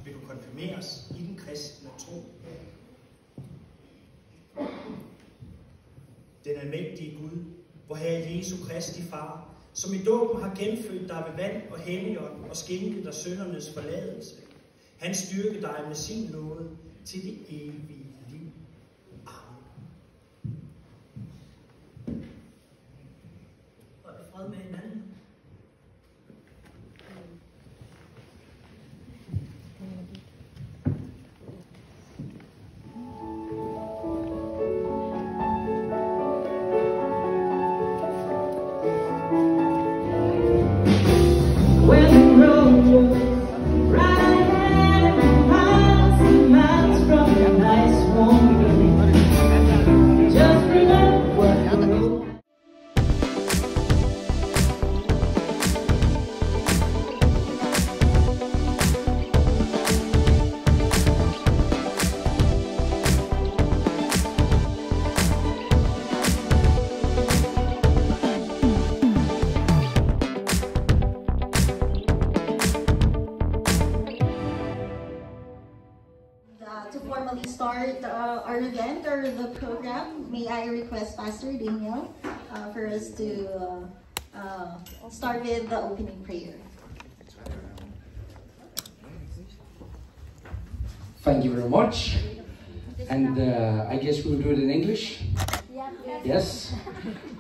Vil du konfirmeres i den kristne tro? Den almægtige Gud, vor Herre Jesu Kristi Far, som i dåben har genfødt dig ved vand og helligånd og skænket dig syndernes forladelse. Han styrker dig med sin nåde til det evige liv. Amen. Og fred med hinanden. To formally start our event or the program, may I request Pastor Daniel for us to start with the opening prayer. Thank you very much. And I guess we'll do it in English. Yes.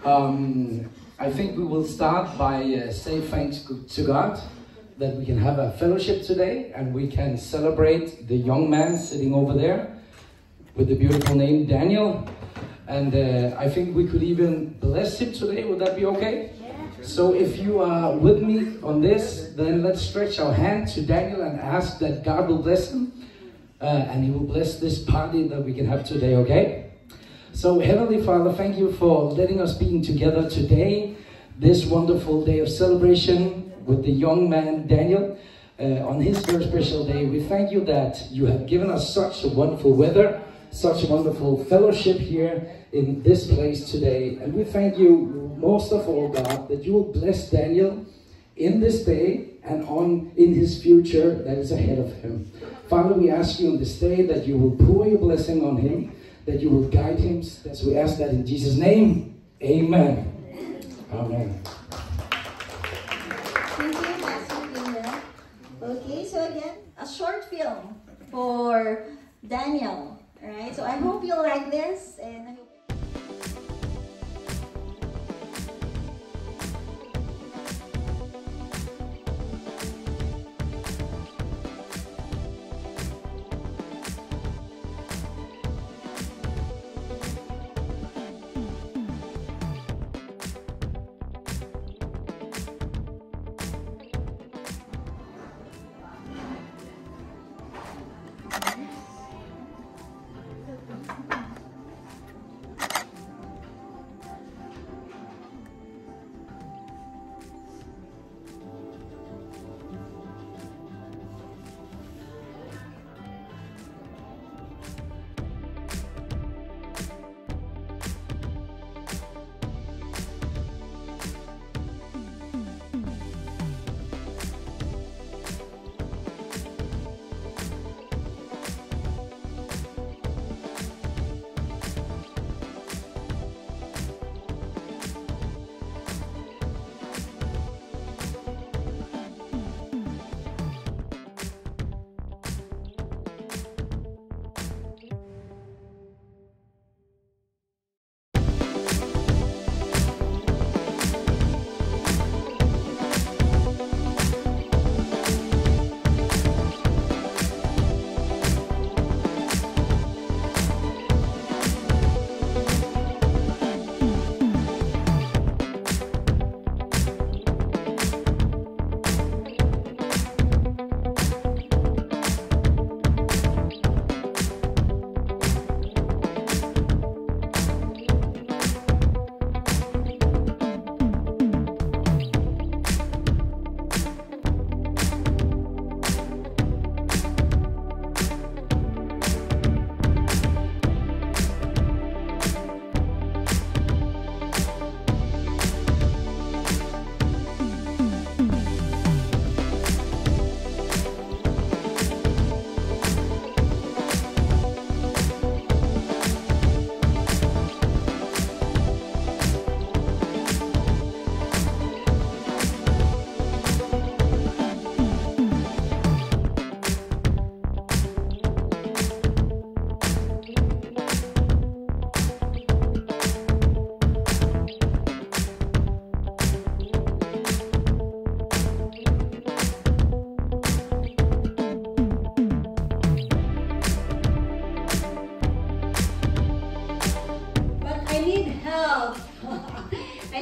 I think we will start by saying thanks to God that we can have a fellowship today and we can celebrate the young man sitting over there with the beautiful name Daniel. And I think we could even bless him today. Would that be okay? Yeah. So if you are with me on this, then let's stretch our hand to Daniel and ask that God will bless him. And he will bless this party that we can have today, okay? So Heavenly Father, thank you for letting us be together today, this wonderful day of celebration with the young man Daniel on his very special day. We thank you that you have given us such a wonderful weather, such a wonderful fellowship here in this place today. And we thank you most of all, God, that you will bless Daniel in this day and in his future that is ahead of him. Father, we ask you on this day that you will pour your blessing on him, that you will guide him. So we ask that in Jesus' name. Amen. Amen. Okay, so again, a short film for Daniel. Alright, so I hope you like this and I hope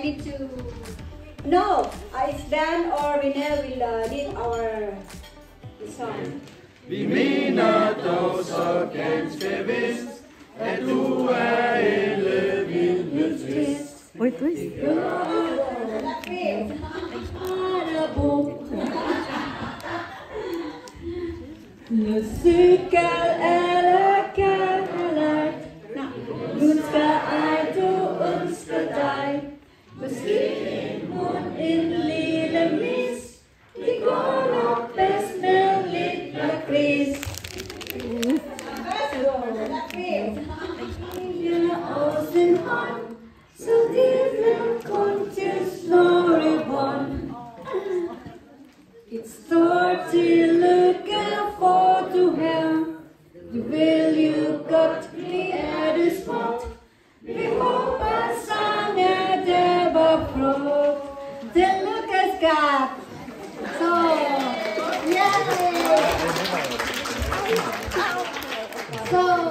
need to... No, it's Dan or Renel will lead our song. Vi mener dog så ganske vist, at du ellevilde trist. Musical eller kærlighed, ønsker ej, du ønsker dig. Måske en lille mis, det går nok bedst med lidt lakrids. Og sin hånd, så det vil kun til slåre bånd. It's 30 looking for to have. Du vil jo godt blive det småt. Vi håber sangen det var prøv. Det lykkes godt. Så, yay! Så,